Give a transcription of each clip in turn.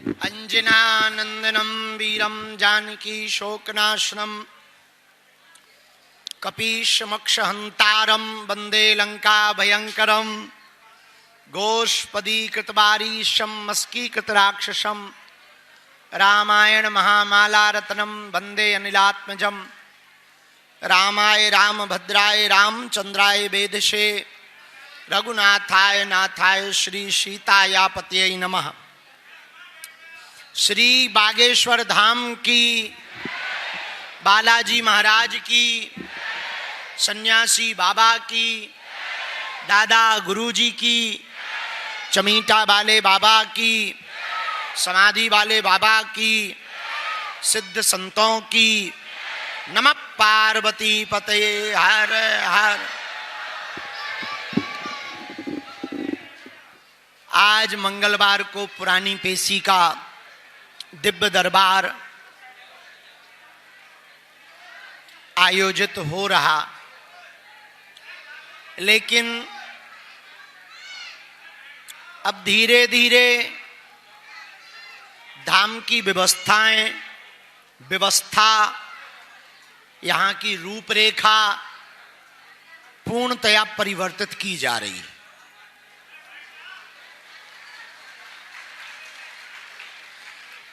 अंजनानंदनं वीरं जानकी शोकनाशनं कपीशमक्षहंतारं वंदे लंका भयंकरं गोष्पदीकृतवारीशं मस्कीकृतराक्षसं रामायण महामाला रत्नं वंदे अनिलात्मजं रामाय रामभद्राय रामचंद्राय वेदसे रघुनाथाय नाथाय श्री सीतायापतये नमः। श्री बागेश्वर धाम की, बालाजी महाराज की, सन्यासी बाबा की, दादा गुरुजी की, चमीटा वाले बाबा की, समाधि वाले बाबा की, सिद्ध संतों की, नमः पार्वती पतये हर हर। आज मंगलवार को पुरानी पेशी का दिव्य दरबार आयोजित हो रहा, लेकिन अब धीरे धीरे धाम की व्यवस्था यहाँ की रूपरेखा पूर्णतया परिवर्तित की जा रही है।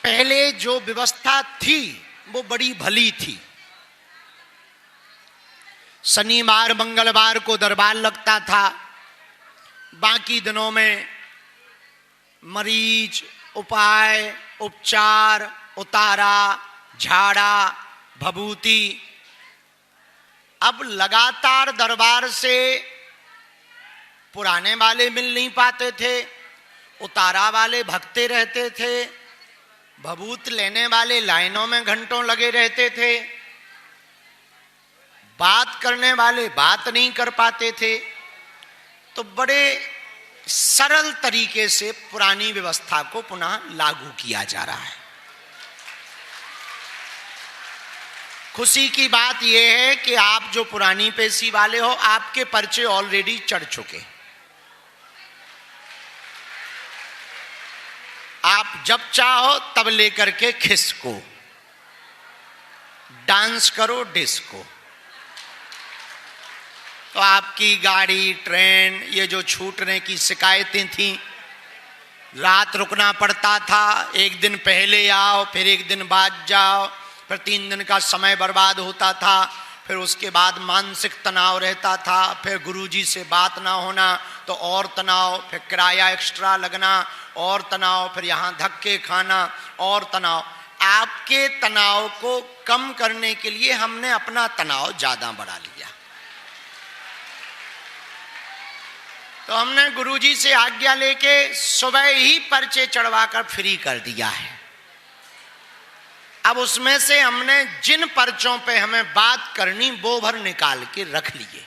पहले जो व्यवस्था थी वो बड़ी भली थी। शनिवार मंगलवार को दरबार लगता था, बाकी दिनों में मरीज, उपाय, उपचार, उतारा, झाड़ा, भभूति। अब लगातार दरबार से पुराने वाले मिल नहीं पाते थे, उतारा वाले भगते रहते थे, भभूत लेने वाले लाइनों में घंटों लगे रहते थे, बात करने वाले बात नहीं कर पाते थे। तो बड़े सरल तरीके से पुरानी व्यवस्था को पुनः लागू किया जा रहा है। खुशी की बात यह है कि आप जो पुरानी पेशी वाले हो, आपके पर्चे ऑलरेडी चढ़ चुके। आप जब चाहो तब लेकर के खिसको, डांस करो, डिस्को। तो आपकी गाड़ी, ट्रेन, ये जो छूटने की शिकायतें थी, रात रुकना पड़ता था, एक दिन पहले आओ, फिर एक दिन बाद जाओ, फिर 3 दिन का समय बर्बाद होता था, फिर उसके बाद मानसिक तनाव रहता था, फिर गुरुजी से बात ना होना तो और तनाव, फिर किराया एक्स्ट्रा लगना और तनाव, फिर यहाँ धक्के खाना और तनाव। आपके तनाव को कम करने के लिए हमने अपना तनाव ज्यादा बढ़ा लिया। तो हमने गुरुजी से आज्ञा लेके सुबह ही पर्चे चढ़वाकर फ्री कर दिया है। अब उसमें से हमने जिन पर्चों पे हमें बात करनी वो भर निकाल के रख लिए,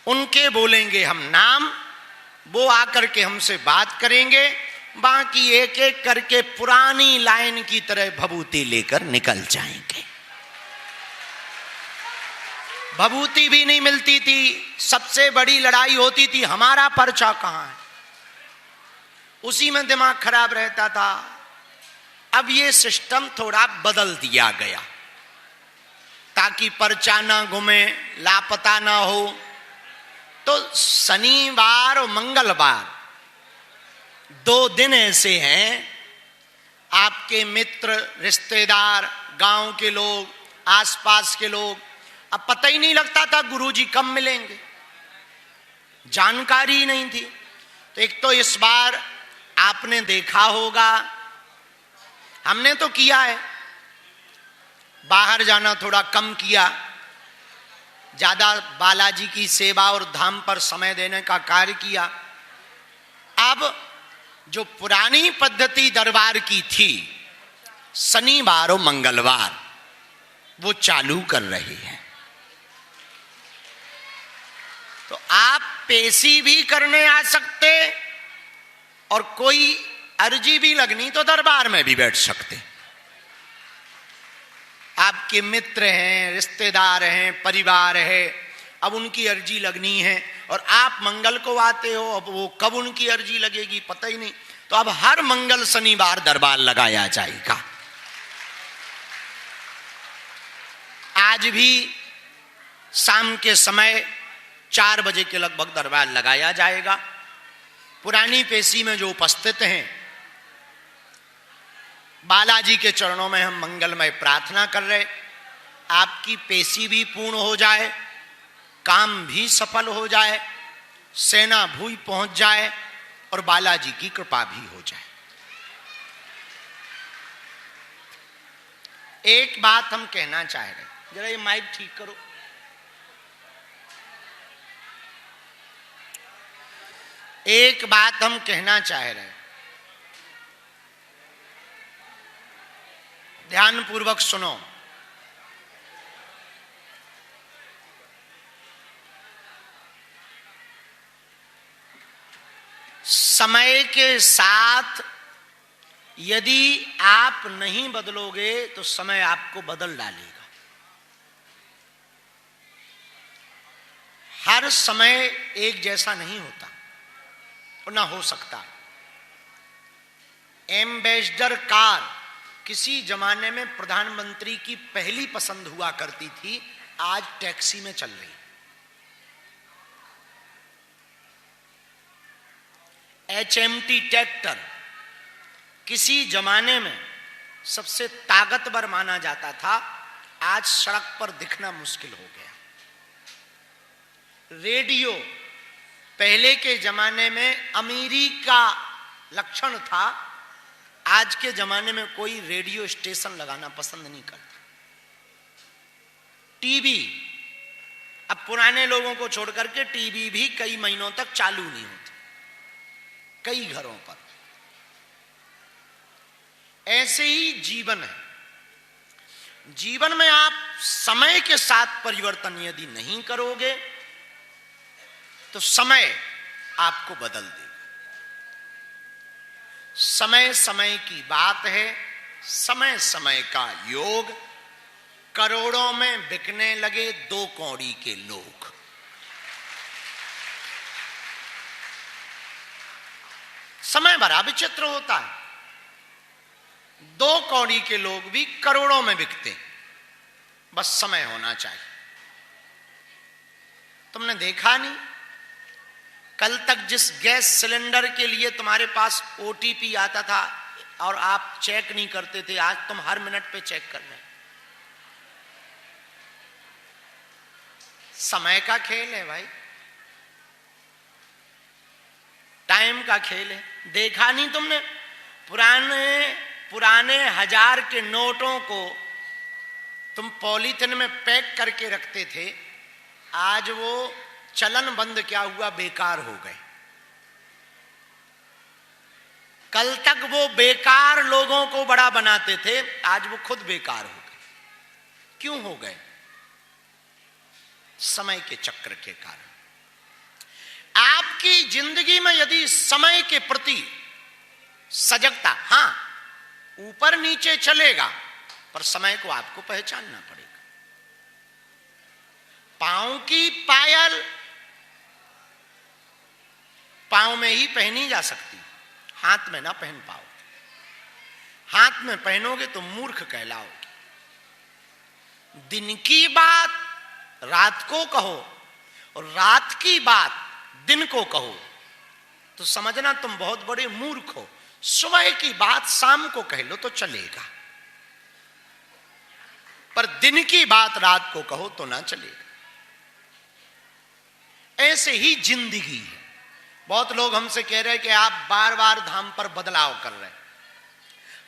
उनके बोलेंगे हम नाम, वो आकर के हमसे बात करेंगे, बाकी एक एक करके पुरानी लाइन की तरह भभूति लेकर निकल जाएंगे। भभूति भी नहीं मिलती थी, सबसे बड़ी लड़ाई होती थी हमारा पर्चा कहां है, उसी में दिमाग खराब रहता था। अब ये सिस्टम थोड़ा बदल दिया गया ताकि पर्चा ना गुमे, लापता ना हो। तो शनिवार और मंगलवार 2 दिन ऐसे हैं, आपके मित्र, रिश्तेदार, गांव के लोग, आसपास के लोग, अब पता ही नहीं लगता था गुरुजी कब मिलेंगे, जानकारी नहीं थी। तो एक तो इस बार आपने देखा होगा, हमने तो किया है, बाहर जाना थोड़ा कम किया, ज्यादा बालाजी की सेवा और धाम पर समय देने का कार्य किया। अब जो पुरानी पद्धति दरबार की थी, शनिवार और मंगलवार, वो चालू कर रहे हैं। तो आप पेशी भी करने आ सकते और कोई अर्जी भी लगनी तो दरबार में भी बैठ सकते। आपके मित्र हैं, रिश्तेदार हैं, परिवार है, अब उनकी अर्जी लगनी है और आप मंगल को आते हो, अब वो कब उनकी अर्जी लगेगी पता ही नहीं। तो अब हर मंगल शनिवार दरबार लगाया जाएगा। आज भी शाम के समय 4 बजे के लगभग दरबार लगाया जाएगा। पुरानी पेशी में जो उपस्थित हैं, बालाजी के चरणों में हम मंगलमय प्रार्थना कर रहे, आपकी पेशी भी पूर्ण हो जाए, काम भी सफल हो जाए, सेना भूई पहुंच जाए और बालाजी की कृपा भी हो जाए। एक बात हम कहना चाह रहे, जरा ये माइक ठीक करो। एक बात हम कहना चाह रहे, ध्यान पूर्वक सुनो। समय के साथ यदि आप नहीं बदलोगे तो समय आपको बदल डालेगा। हर समय एक जैसा नहीं होता और ना हो सकता। एम्बेसडर कार किसी जमाने में प्रधानमंत्री की पहली पसंद हुआ करती थी, आज टैक्सी में चल रही। HMT ट्रैक्टर किसी जमाने में सबसे ताकतवर माना जाता था, आज सड़क पर दिखना मुश्किल हो गया। रेडियो पहले के जमाने में अमीरी का लक्षण था, आज के जमाने में कोई रेडियो स्टेशन लगाना पसंद नहीं करता। टीवी, अब पुराने लोगों को छोड़कर के टीवी भी कई महीनों तक चालू नहीं होती कई घरों पर। ऐसे ही जीवन है। जीवन में आप समय के साथ परिवर्तन यदि नहीं करोगे तो समय आपको बदल देगा। समय समय की बात है, समय समय का योग। करोड़ों में बिकने लगे 2 कौड़ी के लोग। समय बड़ा विचित्र होता है। 2 कौड़ी के लोग भी करोड़ों में बिकते, बस समय होना चाहिए। तुमने देखा नहीं, कल तक जिस गैस सिलेंडर के लिए तुम्हारे पास OTP आता था और आप चेक नहीं करते थे, आज तुम हर मिनट पे चेक कर रहे। समय का खेल है भाई, टाइम का खेल है। देखा नहीं तुमने, पुराने 1000 के नोटों को तुम पॉलीथिन में पैक करके रखते थे, आज वो चलन बंद क्या हुआ, बेकार हो गए। कल तक वो बेकार लोगों को बड़ा बनाते थे, आज वो खुद बेकार हो गए। क्यों हो गए? समय के चक्र के कारण। आपकी जिंदगी में यदि समय के प्रति सजगता, हां ऊपर नीचे चलेगा, पर समय को आपको पहचानना पड़ेगा। पांव की पायल पांव में ही पहनी जा सकती, हाथ में ना पहन पाओ। हाथ में पहनोगे तो मूर्ख कहलाओगे। दिन की बात रात को कहो और रात की बात दिन को कहो तो समझना तुम बहुत बड़े मूर्ख हो। सुबह की बात शाम को कह लो तो चलेगा, पर दिन की बात रात को कहो तो ना चलेगा। ऐसे ही जिंदगी है। बहुत लोग हमसे कह रहे हैं कि आप बार बार धाम पर बदलाव कर रहे हैं।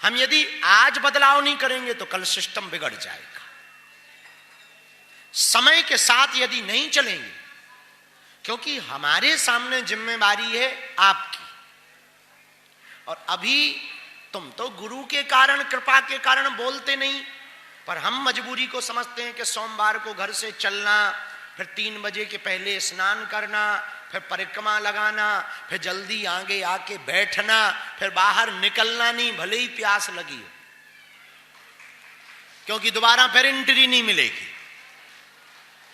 हम यदि आज बदलाव नहीं करेंगे तो कल सिस्टम बिगड़ जाएगा। समय के साथ यदि नहीं चलेंगे, क्योंकि हमारे सामने जिम्मेवारी है आपकी, और अभी तुम तो गुरु के कारण, कृपा के कारण बोलते नहीं, पर हम मजबूरी को समझते हैं कि सोमवार को घर से चलना, फिर 3 बजे के पहले स्नान करना, फिर परिक्रमा लगाना, फिर जल्दी आगे आके बैठना, फिर बाहर निकलना नहीं भले ही प्यास लगी हो, क्योंकि दोबारा फिर एंट्री नहीं मिलेगी।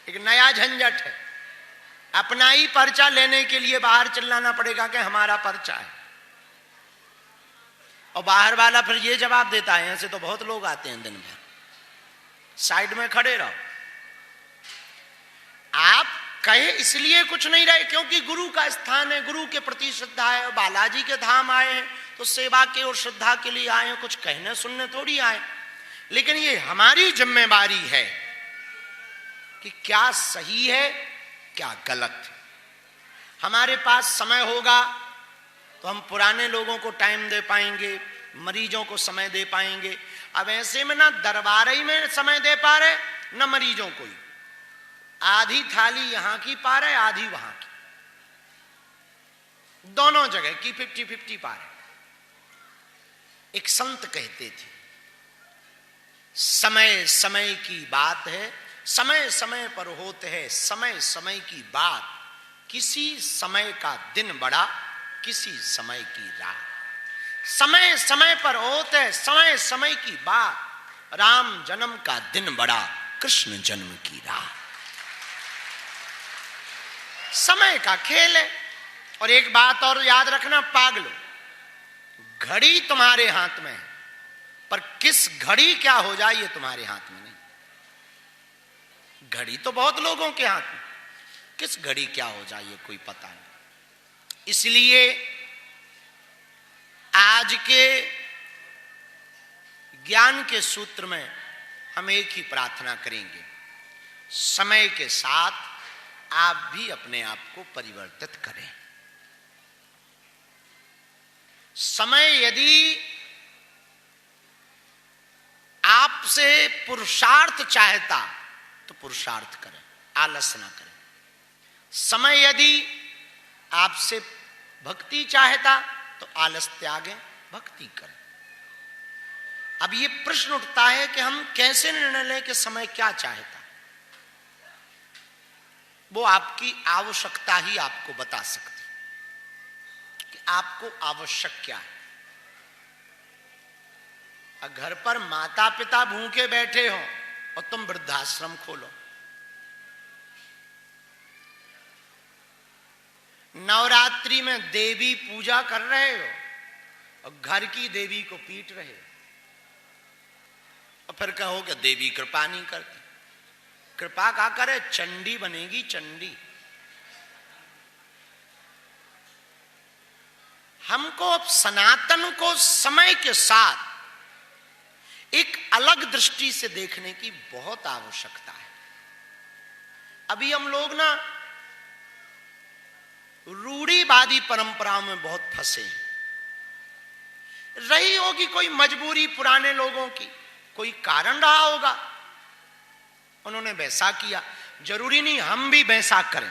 एक नया झंझट है। अपना ही पर्चा लेने के लिए बाहर चिल्लाना पड़ेगा कि हमारा पर्चा है। और बाहर वाला फिर ये जवाब देता है, ऐसे तो बहुत लोग आते हैं दिन भर, साइड में खड़े रहो। आप कहे इसलिए कुछ नहीं रहे क्योंकि गुरु का स्थान है, गुरु के प्रति श्रद्धा है, बालाजी के धाम आए हैं तो सेवा के और श्रद्धा के लिए आए हैं, कुछ कहने सुनने थोड़ी आए। लेकिन ये हमारी जिम्मेवारी है कि क्या सही है क्या गलत है। हमारे पास समय होगा तो हम पुराने लोगों को टाइम दे पाएंगे, मरीजों को समय दे पाएंगे। अब ऐसे में ना दरबारी में समय दे पा रहे न मरीजों को ही, आधी थाली यहां की पा रहे आधी वहां की, दोनों जगह की 50-50 पा रहे। एक संत कहते थे समय समय की बात है, समय समय पर होते है समय समय की बात, किसी समय का दिन बड़ा किसी समय की रात। समय समय पर होते है समय समय की बात, राम जन्म का दिन बड़ा कृष्ण जन्म की रात। समय का खेल है। और एक बात और याद रखना पागलो, घड़ी तुम्हारे हाथ में है पर किस घड़ी क्या हो जाए ये तुम्हारे हाथ में नहीं। घड़ी तो बहुत लोगों के हाथ में, किस घड़ी क्या हो जाए ये कोई पता नहीं। इसलिए आज के ज्ञान के सूत्र में हम एक ही प्रार्थना करेंगे, समय के साथ आप भी अपने आप को परिवर्तित करें। समय यदि आपसे पुरुषार्थ चाहता तो पुरुषार्थ करें, आलस ना करें। समय यदि आपसे भक्ति चाहता तो आलस त्यागें, भक्ति करें। अब ये प्रश्न उठता है कि हम कैसे निर्णय लें कि समय क्या चाहता। वो आपकी आवश्यकता ही आपको बता सकती कि आपको आवश्यक क्या है। घर पर माता पिता भूखे बैठे हो और तुम वृद्धाश्रम खोलो, नवरात्रि में देवी पूजा कर रहे हो और घर की देवी को पीट रहे हो, और फिर कहो कि देवी कृपा नहीं करती। कृपा क्या करे, चंडी बनेगी चंडी। हमको अब सनातन को समय के साथ एक अलग दृष्टि से देखने की बहुत आवश्यकता है। अभी हम लोग ना रूढ़िवादी परंपराओं में बहुत फंसे हैं। रही होगी कोई मजबूरी पुराने लोगों की, कोई कारण रहा होगा, उन्होंने वैसा किया। जरूरी नहीं हम भी वैसा करें।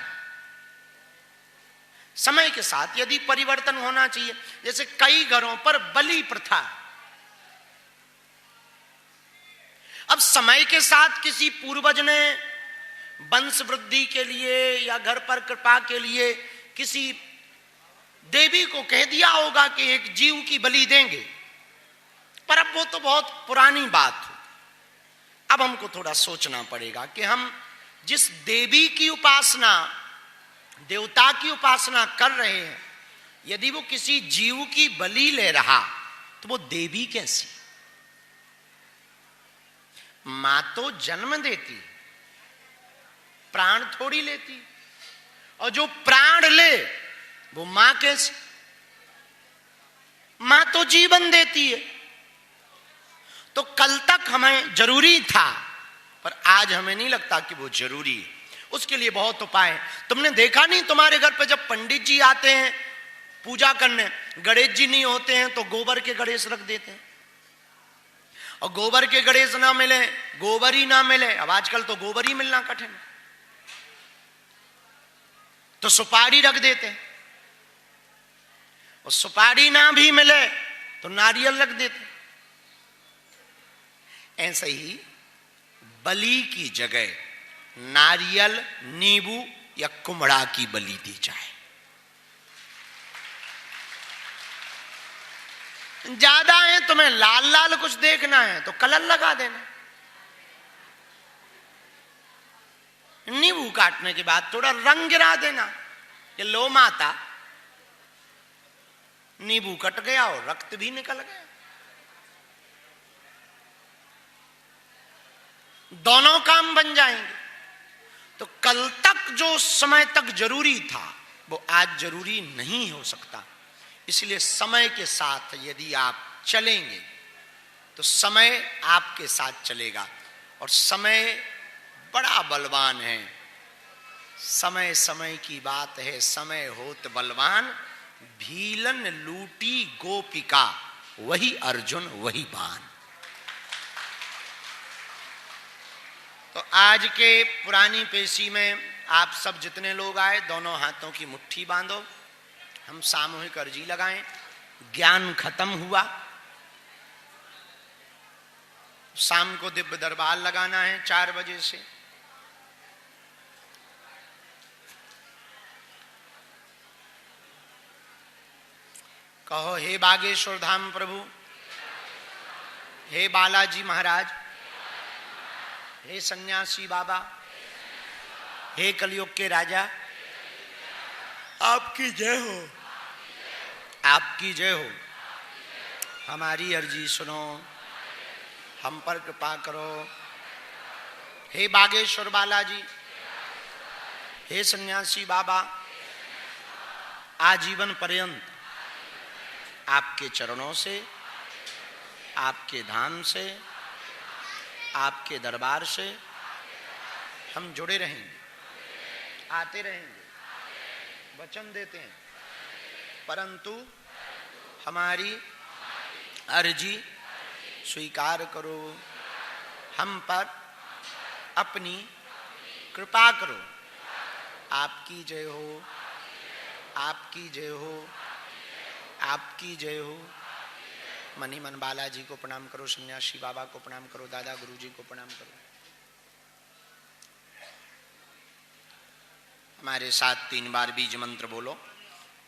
समय के साथ यदि परिवर्तन होना चाहिए, जैसे कई घरों पर बलि प्रथा, अब समय के साथ किसी पूर्वज ने वंश वृद्धि के लिए या घर पर कृपा के लिए किसी देवी को कह दिया होगा कि एक जीव की बलि देंगे, पर अब वो तो बहुत पुरानी बात हो। अब हमको थोड़ा सोचना पड़ेगा कि हम जिस देवी की उपासना, देवता की उपासना कर रहे हैं, यदि वो किसी जीव की बलि ले रहा तो वो देवी कैसी। मां तो जन्म देती, प्राण थोड़ी लेती, और जो प्राण ले वो मां कैसी। मां तो जीवन देती है। तो कल तक हमें जरूरी था, पर आज हमें नहीं लगता कि वो जरूरी है। उसके लिए बहुत उपाय है। तुमने देखा नहीं, तुम्हारे घर पे जब पंडित जी आते हैं पूजा करने, गणेश जी नहीं होते हैं तो गोबर के गणेश रख देते हैं, और गोबर के गणेश ना मिले, गोबर ही ना मिले, अब आजकल तो गोबर ही मिलना कठिन है, तो सुपारी रख देते हैं, और सुपारी ना भी मिले तो नारियल रख देते हैं। ऐसे ही बलि की जगह नारियल, नींबू या कुम्हड़ा की बलि दी जाए। ज्यादा है तुम्हें लाल लाल कुछ देखना है तो कलर लगा देना। नींबू काटने के बाद थोड़ा रंग गिरा देना कि लो माता, नींबू कट गया और रक्त भी निकल गया। दोनों काम बन जाएंगे। तो कल तक जो समय तक जरूरी था वो आज जरूरी नहीं हो सकता। इसलिए समय के साथ यदि आप चलेंगे तो समय आपके साथ चलेगा। और समय बड़ा बलवान है। समय समय की बात है, समय होत बलवान, भीलन लूटी गोपिका, वही अर्जुन वही बाण। तो आज के पुरानी पेशी में आप सब जितने लोग आए, दोनों हाथों की मुट्ठी बांधो, हम सामूहिक अर्जी लगाएं। ज्ञान खत्म हुआ, शाम को दिव्य दरबार लगाना है 4 बजे से। कहो हे बागेश्वर धाम प्रभु, हे बालाजी महाराज, हे सन्यासी बाबा, हे कलयुग के राजा, आपकी जय हो, आपकी जय हो। हमारी अर्जी सुनो, हम पर कृपा करो। हे बागेश्वर बालाजी, हे सन्यासी बाबा, आजीवन पर्यंत आपके चरणों से, आपके धाम से, आपके दरबार से हम जुड़े रहेंगे, आते रहेंगे, वचन देते हैं। परंतु हमारी अर्जी स्वीकार करो, हम पर अपनी कृपा करो। आपकी जय हो, आपकी जय हो, आपकी जय हो। मनी मन बालाजी को प्रणाम करो, सन्यासी बाबा को प्रणाम करो, दादा गुरुजी को प्रणाम करो। हमारे साथ 3 बार बीज मंत्र बोलो।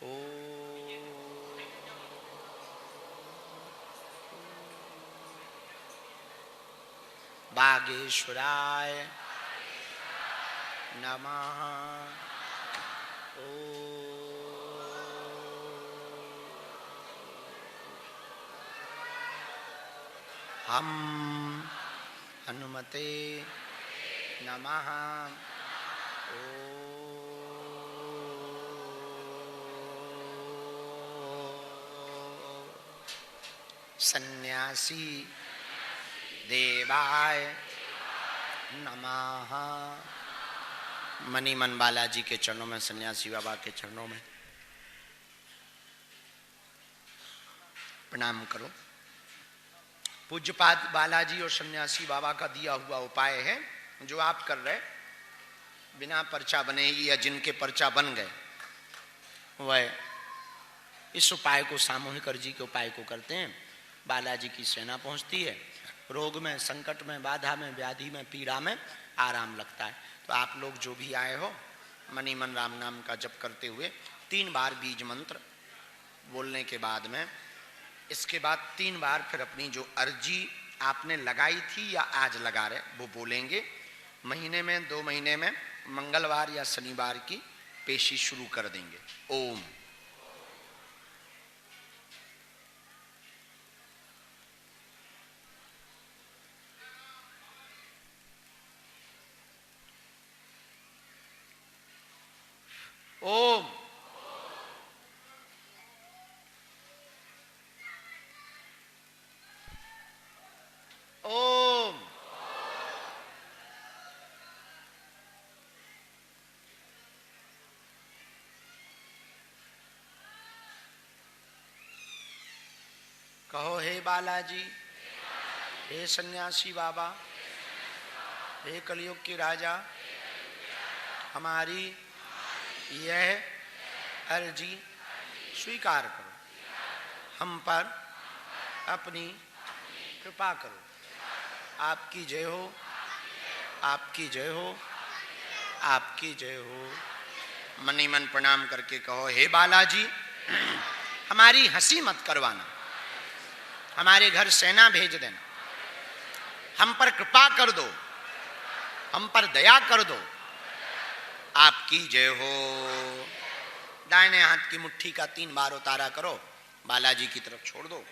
ओ बागेश्वराय नमः। ओ हम हनुमते नमः। ओ सन्यासी देवाय नमः। मनी मन बालाजी के चरणों में, सन्यासी बाबा के चरणों में प्रणाम करो। पूज्यपाद बालाजी और सन्यासी बाबा का दिया हुआ उपाय है जो आप कर रहे, बिना पर्चा बने या जिनके पर्चा बन गए वह इस उपाय को, सामूहिक अर्जी के उपाय को करते हैं। बालाजी की सेना पहुंचती है। रोग में, संकट में, बाधा में, व्याधि में, पीड़ा में आराम लगता है। तो आप लोग जो भी आए हो, मनी मन राम नाम का जप करते हुए 3 बार बीज मंत्र बोलने के बाद में, इसके बाद 3 बार फिर अपनी जो अर्जी आपने लगाई थी या आज लगा रहे वो बोलेंगे। महीने में 2 महीने में मंगलवार या शनिवार की पेशी शुरू कर देंगे। ओम। ओम। ओम। कहो हे बालाजी, हे सन्यासी बाबा, हे कलयुग के राजा, हमारी यह अर्जी स्वीकार करो, हम पर अपनी कृपा करो। आपकी जय हो, आपकी जय हो, आपकी जय हो। मनी मन प्रणाम करके कहो हे बालाजी, हमारी हंसी मत करवाना, हमारे घर सेना भेज देना, हम पर कृपा कर दो, हम पर दया कर दो। आपकी जय हो। दाहिने हाथ की मुट्ठी का 3 बार उतारा करो, बालाजी की तरफ छोड़ दो।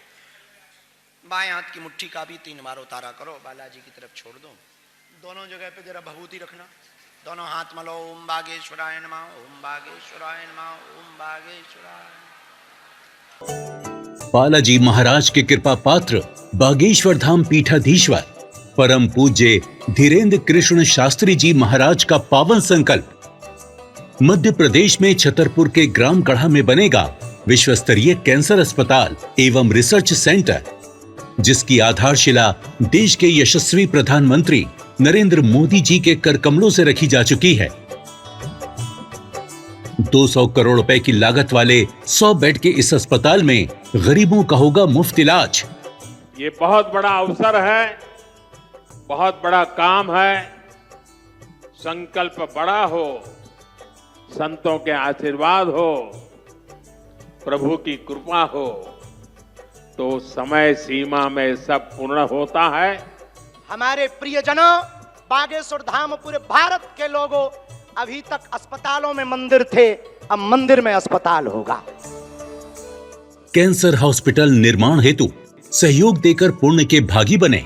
बाएं हाथ की मुट्ठी का भी 3 बार उतारा करो, बालाजी की तरफ छोड़ दो। दोनों जगह पे जरा भभूति रखना, दोनों हाथ मलो। ओम बागेश्वराय नमः, ओम बागेश्वराय नमः, ओम बागेश्वराय। बालाजी महाराज के कृपा पात्र बागेश्वर धाम पीठाधीश्वर परम पूज्य धीरेन्द्र कृष्ण शास्त्री जी महाराज का पावन संकल्प। मध्य प्रदेश में छतरपुर के ग्राम गढ़ा में बनेगा विश्व स्तरीय कैंसर अस्पताल एवं रिसर्च सेंटर, जिसकी आधारशिला देश के यशस्वी प्रधानमंत्री नरेंद्र मोदी जी के कर कमलों से रखी जा चुकी है। 200 करोड़ रुपए की लागत वाले 100 बेड के इस अस्पताल में गरीबों का होगा मुफ्त इलाज। ये बहुत बड़ा अवसर है, बहुत बड़ा काम है। संकल्प बड़ा हो, संतों के आशीर्वाद हो, प्रभु की कृपा हो, तो समय सीमा में सब पूर्ण होता है। हमारे प्रियजनों, बागेश्वर धाम पूरे भारत के लोगों, अभी तक अस्पतालों में मंदिर थे, अब मंदिर में अस्पताल होगा। कैंसर हॉस्पिटल निर्माण हेतु सहयोग देकर पुण्य के भागी बने।